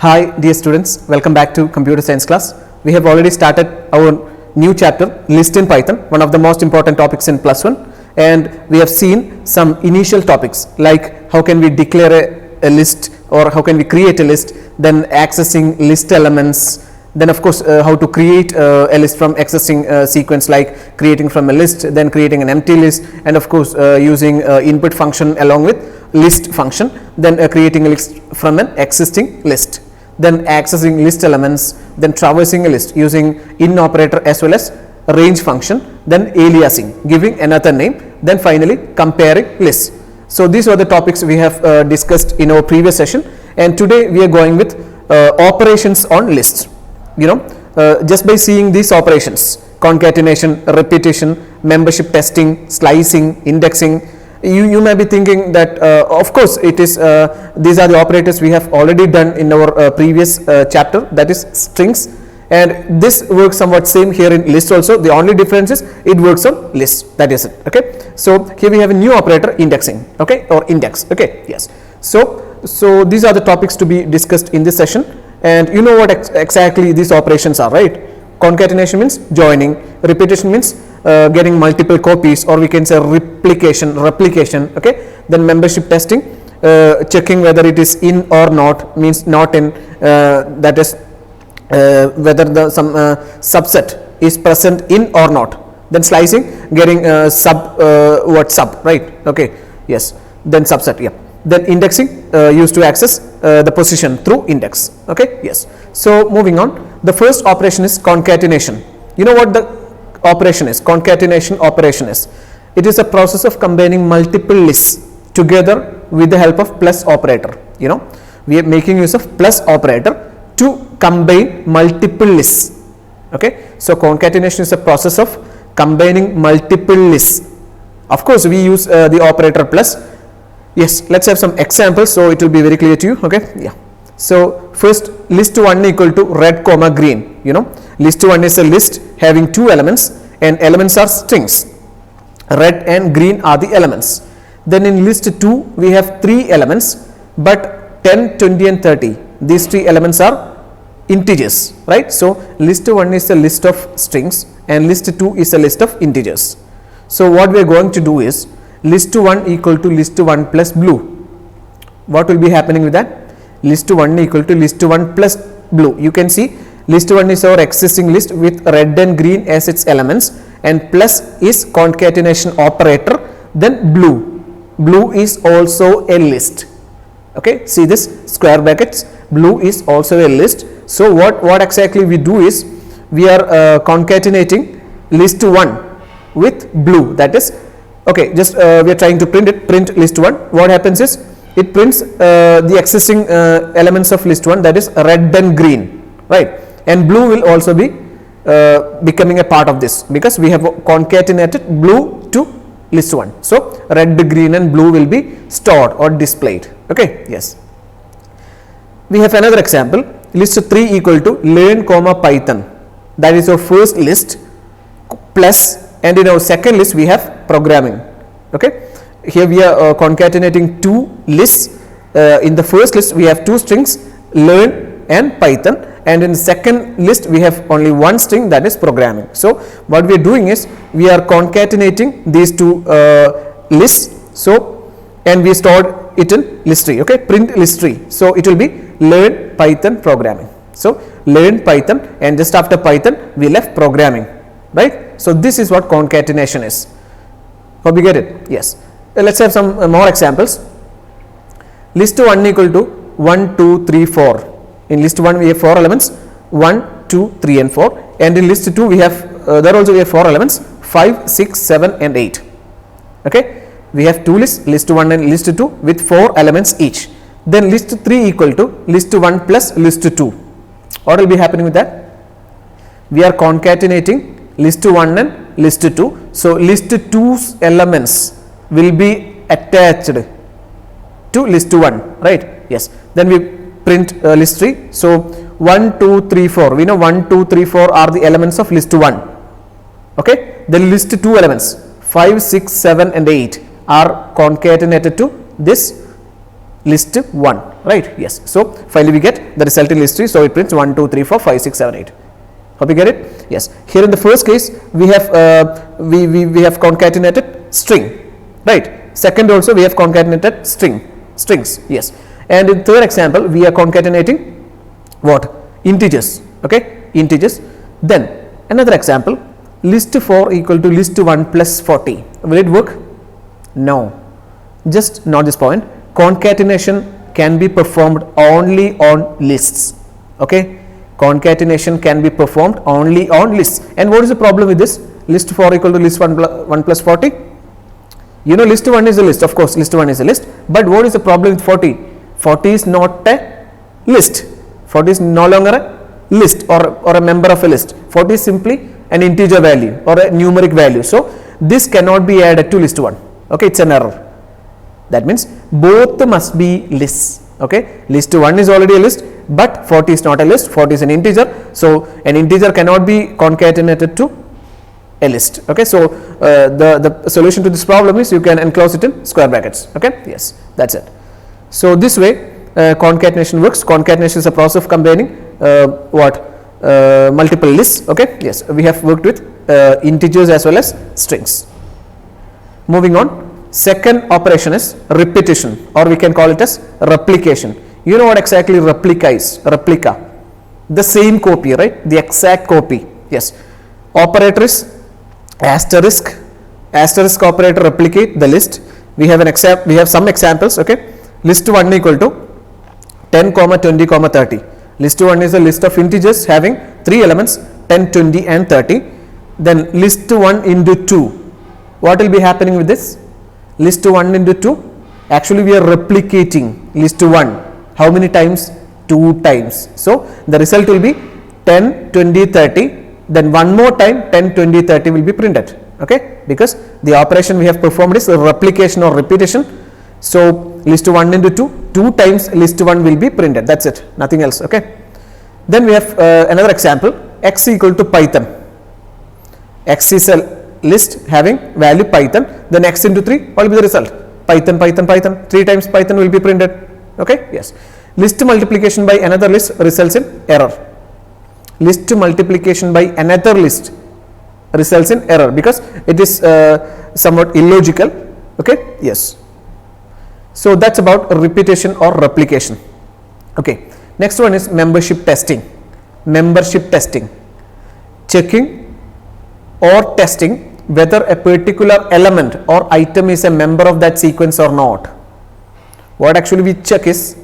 Hi dear students, welcome back to computer science class. We have already started our new chapter, list in Python, one of the most important topics in plus one, and we have seen some initial topics like how can we declare a list or how can we create a list, then accessing list elements, then of course how to create a list from existing sequence like creating from a list, then creating an empty list, and of course using input function along with list function, then creating a list from an existing list, then accessing list elements, then traversing a list using in operator as well as range function, then aliasing, giving another name, then finally comparing lists. So these are the topics we have discussed in our previous session, and today we are going with operations on lists. Just by seeing these operations, concatenation, repetition, membership testing, slicing, indexing, you may be thinking that of course it is these are the operators we have already done in our previous chapter, that is strings, and this works somewhat same here in list also. The only difference is it works on list, that is it. Okay, so here we have a new operator, indexing, okay, or index. Okay, yes, so these are the topics to be discussed in this session, and you know what exactly these operations are, right? Concatenation means joining, repetition means getting multiple copies, or we can say replication, okay. Then membership testing, checking whether it is in or not, means not in, that is whether the some subset is present in or not. Then slicing, getting sub, right? Okay, yes. Then subset, yeah. Then indexing, used to access the position through index. Okay, yes. So moving on, the first operation is concatenation. You know what the operation is? Concatenation operation is, it is a process of combining multiple lists together with the help of plus operator. We are making use of plus operator to combine multiple lists. Okay, so concatenation is a process of combining multiple lists. Of course we use the operator plus. Yes, let's have some examples so it will be very clear to you. Okay, yeah. So first, list 1 equal to red comma green. List 1 is a list having two elements, and elements are strings. Red and green are the elements. Then in list 2 we have three elements, but 10, 20 and 30, these three elements are integers, right? So list 1 is a list of strings and list 2 is a list of integers. So what we are going to do is list 1 equal to list 1 plus blue. What will be happening with that? List 1 equal to list 1 plus blue. You can see list 1 is our existing list with red and green as its elements, and plus is concatenation operator, then blue is also a list. Okay, see this square brackets, blue is also a list. So what exactly we do is we are concatenating list 1 with blue, that is, okay, just we are trying to print list 1. What happens is it prints the existing elements of list 1, that is red and green, right? And blue will also be becoming a part of this because we have concatenated blue to list 1. So red, green and blue will be stored or displayed. Okay, yes. We have another example, list 3 equal to learn comma Python. That is our first list plus, and in our second list we have programming. Okay, here we are concatenating two lists. In the first list we have two strings, learn and Python, and in the second list we have only one string, that is programming. So what we are doing is we are concatenating these two lists, so, and we stored it in list 3. Okay, print list 3, so it will be learn Python programming. So learn Python, and just after Python we left programming, right? So this is what concatenation is. Hope you get it. Yes. Let's have some more examples. List 1 equal to 1, 2, 3, 4. In list 1 we have 4 elements, 1, 2, 3 and 4, and in list 2 we have there also we have 4 elements, 5, 6, 7 and 8. Okay, we have two lists, list 1 and list 2 with 4 elements each. Then list 3 equal to list 1 plus list 2. What will be happening with that? We are concatenating list 1 and list 2. So list 2's elements will be attached to list 1, right? Yes. Then we print list 3. So 1, 2, 3, 4. We know 1, 2, 3, 4 are the elements of list 1. Okay. Then list 2 elements 5, 6, 7 and 8 are concatenated to this list 1, right? Yes. So finally we get the result in list 3. So it prints 1, 2, 3, 4, 5, 6, 7, 8. Hope you get it? Yes. Here in the first case we have we have concatenated string, right? Second also we have concatenated strings. Yes. And in third example we are concatenating what? Integers. Okay, integers. Then another example, list 4 equal to list 1 plus 40. Will it work? No. Just note this point. Concatenation can be performed only on lists. Okay, concatenation can be performed only on lists. And what is the problem with this? List 4 equal to list 1 plus 40. You know, list 1 is a list. Of course, list 1 is a list. But what is the problem with 40? 40 is not a list. 40 is no longer a list or a member of a list. 40 is simply an integer value or a numeric value. So this cannot be added to list 1. Okay, it's an error. That means both must be lists. Okay, list 1 is already a list, but 40 is not a list. 40 is an integer. So an integer cannot be concatenated to a list. Okay, so the solution to this problem is you can enclose it in square brackets. Okay, yes, that's it. So this way concatenation works. Concatenation is a process of combining multiple lists. Okay, yes, we have worked with integers as well as strings. Moving on. Second operation is repetition, or we can call it as replication. You know what exactly replica is? Replica, the same copy, right? The exact copy. Yes. Operator is asterisk. Asterisk operator replicate the list. We have we have some examples. Okay. List 1 equal to 10, 20, 30. List 1 is a list of integers having 3 elements, 10, 20 and 30. Then list 1 into 2. What will be happening with this? List 1 into 2. Actually we are replicating list 1. How many times? 2 times. So the result will be 10, 20, 30. Then one more time 10, 20, 30 will be printed. Okay, because the operation we have performed is replication or repetition. So list 1 into 2 times list 1 will be printed. That's it, nothing else. Okay. Then we have another example, x equal to Python. X is a list having value Python, then x into 3, what will be the result? Python, Python, Python, 3 times Python will be printed. Okay, yes. List multiplication by another list results in error. List multiplication by another list results in error because it is somewhat illogical. Okay, yes. So that's about repetition or replication. Okay, next one is membership testing. Membership testing, checking or testing whether a particular element or item is a member of that sequence or not. What actually we check is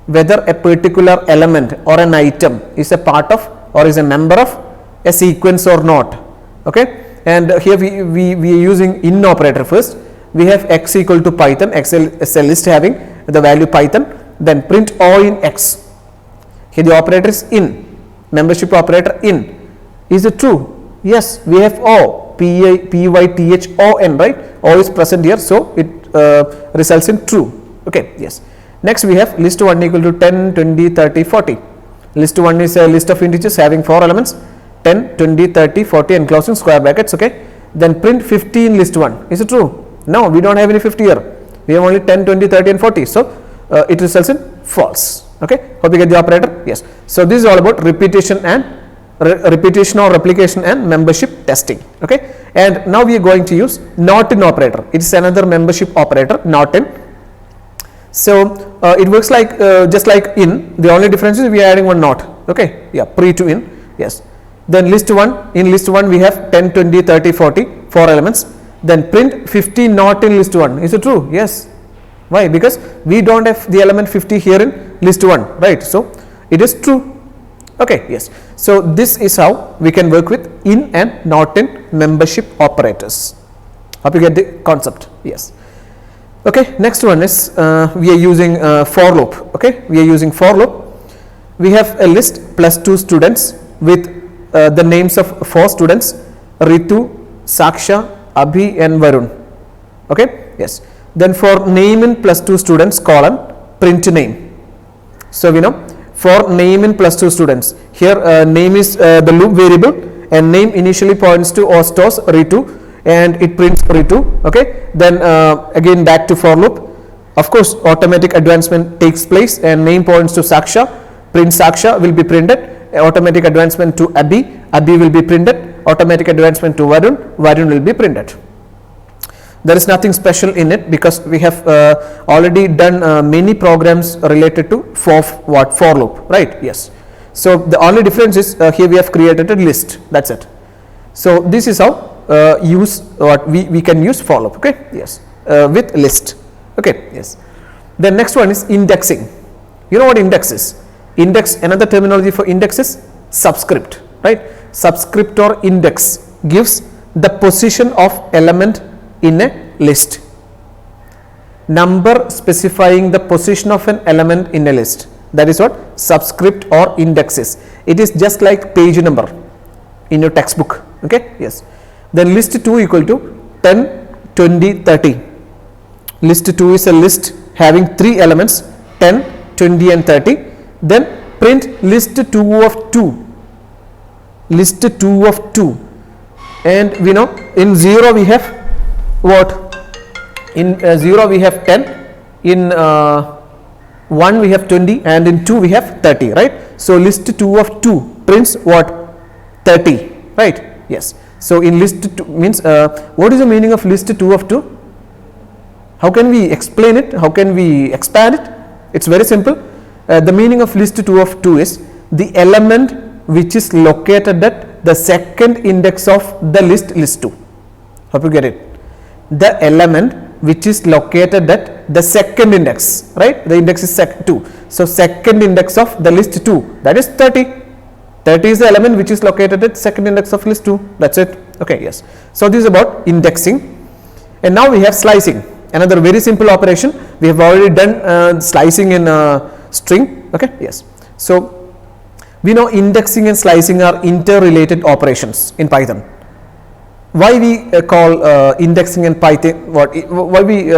whether a particular element or an item is a part of or is a member of a sequence or not. Okay, and here we are using in operator first. We have x equal to Python, x is a list having the value Python, then print O in x. Here the operator is in, membership operator in. Is it true? Yes, we have O, P-Y-T-H-O-N, right? O is present here, so it results in true. Okay, yes. Next we have list 1 equal to 10, 20, 30, 40. List 1 is a list of integers having 4 elements, 10, 20, 30, 40 and closing square brackets. Okay, then print 50 in list 1. Is it true? No, we don't have any 50 here. We have only 10, 20, 30 and 40. So it results in false. Okay, hope you get the operator. Yes. So this is all about repetition and repetition or replication and membership testing. Okay, and now we are going to use not in operator. It is another membership operator, not in. So it works like just like in. The only difference is we are adding one not. Okay, yeah, pre to in. Yes. Then list 1, in list 1 we have 10, 20, 30, 40, 4 elements. Then print 50 not in list 1. Is it true? Yes. Why? Because we don't have the element 50 here in list 1, right? So it is true. Okay, yes. So this is how we can work with in and not in membership operators. Hope you get the concept. Yes. Okay, next one is we are using for loop. Okay, we are using for loop. We have a list plus 2 students with the names of 4 students, Ritu, Saksha, Abhi and Varun. Okay, yes. Then for name in plus 2 students colon print name. So we know for name in plus 2 students, here name is the loop variable and name initially points to or stores Ritu and it prints Ritu. Okay, then again back to for loop, Of course, automatic advancement takes place and name points to Saksha. Print Saksha will be printed. Automatic advancement to Abhi, Abhi will be printed. Automatic advancement to Varun, Varun will be printed. There is nothing special in it because we have already done many programs related to for loop, right? Yes. So the only difference is here we have created a list. That's it. So this is how use what we can use for loop. Okay. Yes. With list. Okay. Yes. The next one is indexing. You know what index is? Index, another terminology for index is subscript, right? Subscript or index gives the position of element in a list. Number specifying the position of an element in a list. That is what subscript or index is. It is just like page number in your textbook. Okay. Yes. Then list 2 equal to 10, 20, 30. List 2 is a list having 3 elements 10, 20 and 30. Then print list 2 of 2. List 2 of 2. And we know in 0 we have what? In 0 we have 10. In 1 we have 20 and in 2 we have 30, right? So list 2 of 2 prints what? 30, right? Yes. So in list 2 means what is the meaning of list 2 of 2? How can we explain it? How can we expand it? It's very simple. The meaning of list 2 of 2 is the element which is located at the second index of the list 2. Hope you get it. The element which is located at the second index, right? The index is 2. So second index of the list 2, that is 30. 30 is the element which is located at second index of list 2. That's it. Okay, yes. So this is about indexing. And now we have slicing. Another very simple operation. We have already done slicing in string. Okay, yes. So we know indexing and slicing are interrelated operations in Python. Why we call indexing and Python, why we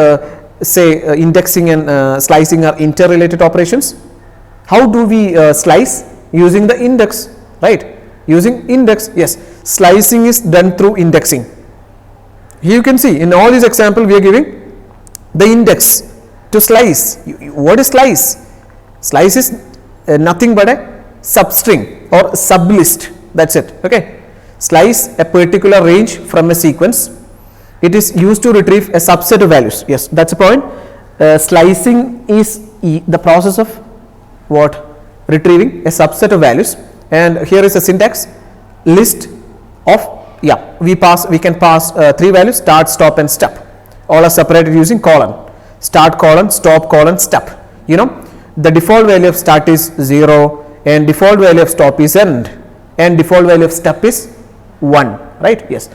say indexing and slicing are interrelated operations? How do we slice? Using the index, right? Using index, yes. Slicing is done through indexing. Here you can see in all these examples we are giving the index to slice. What is slice? Slice is nothing but a substring or sublist. That's it. Okay. Slice a particular range from a sequence. It is used to retrieve a subset of values. Yes, that's a point. Slicing is the process of what? Retrieving a subset of values. And here is a syntax. List of, yeah, we can pass 3 values: start, stop and step. All are separated using colon. Start colon, stop colon, step. You know, the default value of start is 0 and default value of stop is end and default value of step is 1, right? Yes.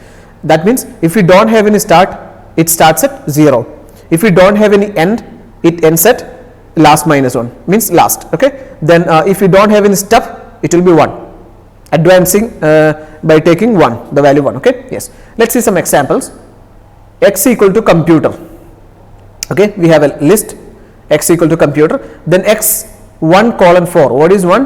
That means if we don't have any start, it starts at 0. If we don't have any end, it ends at last minus 1, means last. Okay. Then if we don't have any step, it will be 1. Advancing by taking 1, the value 1. Okay. Yes. Let's see some examples. X equal to computer. Okay. We have a list x equal to computer. Then x 1 colon 4. What is 1?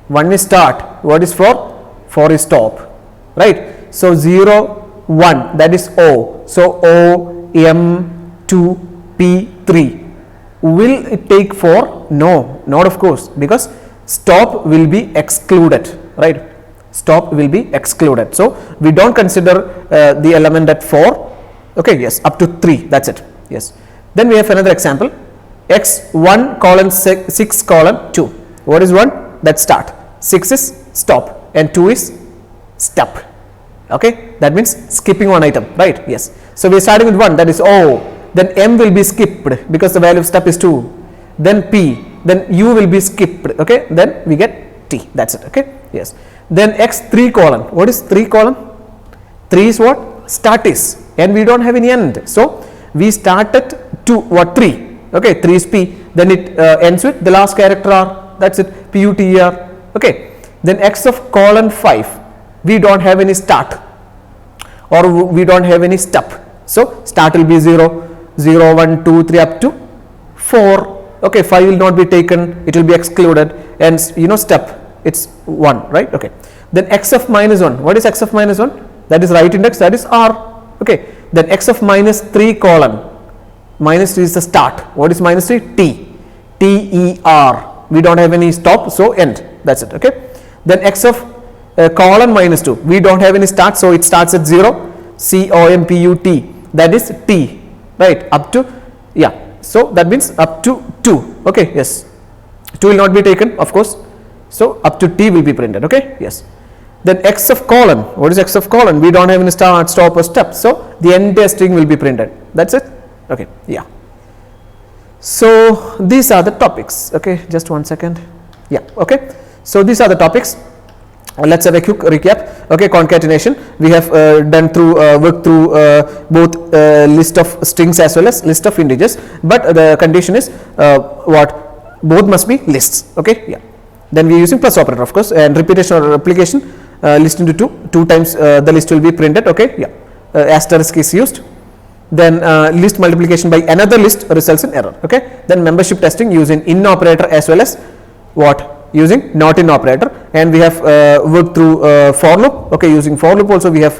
1 is start. What is 4? 4 is stop. Right. So 0, 1, that is O. So O, M, 2, P, 3. Will it take 4? No, not of course, because stop will be excluded, right? Stop will be excluded. So we don't consider the element at 4. Okay, yes, up to 3, that's it. Yes. Then we have another example. X 1 colon 6 colon 2. What is 1? That's start. 6 is stop and 2 is step. Okay, that means skipping one item, right? Yes. So we are starting with 1, that is O. Then M will be skipped because the value of step is 2. Then P. Then U will be skipped. Okay. Then we get T. That's it. Okay. Yes. Then X 3 colon. What is 3 colon? 3 is what? Start is. And we don't have any end. So we start at 2, what? 3. Okay. 3 is P. Then it ends with the last character R. That's it. P-U-T-E-R. Okay. Then X of colon 5. We don't have any start or we don't have any step. So start will be 0, 0, 1, 2, 3 up to 4. Okay, 5 will not be taken, it will be excluded, and you know step, it's 1, right? Okay. Then x of minus 1. What is x of minus 1? That is right index, that is R. Okay. Then x of minus 3 colon. minus 3 is the start. What is minus 3? T. T-E-R. We don't have any stop, so end. That's it. Okay. Then x of colon minus 2. We don't have any start, so it starts at 0. C-O-M-P-U-T. That is T. Right. Up to, yeah. So that means up to 2. Okay. Yes. 2 will not be taken, of course. So up to T will be printed. Okay. Yes. Then x of colon. What is x of colon? We don't have any start, stop, or step. So the entire string will be printed. That's it. Okay. Yeah. So these are the topics. Okay. Just 1 second. Yeah. Okay. So these are the topics. Let's have a quick recap. Okay. Concatenation. We have done through worked through both list of strings as well as list of integers. But the condition is what? Both must be lists. Okay. Yeah. Then we are using plus operator, of course, and repetition or replication. List into 2 times the list will be printed. Okay. Yeah. Asterisk is used. Then list multiplication by another list results in error. Okay. Then membership testing using in operator as well as what? Using not in operator, and we have worked through for loop. Okay. Using for loop also we have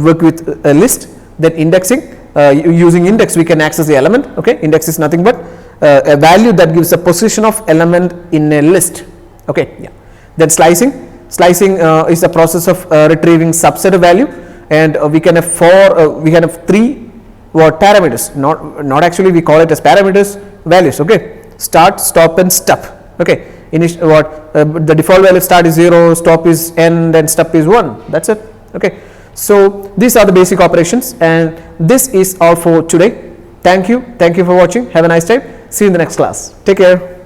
worked with a list. Then indexing, using index we can access the element. Okay. Index is nothing but a value that gives a position of element in a list. Okay. Yeah. Then slicing. Slicing is the process of retrieving subset of value, and we can have we can have 3 what parameters. Not actually we call it as parameters, values. Okay. Start, stop, and step. Okay. The default value of start is 0, stop is n, and step is 1. That's it. Okay. So these are the basic operations, and this is all for today. Thank you for watching. Have a nice time. See you in the next class. Take care.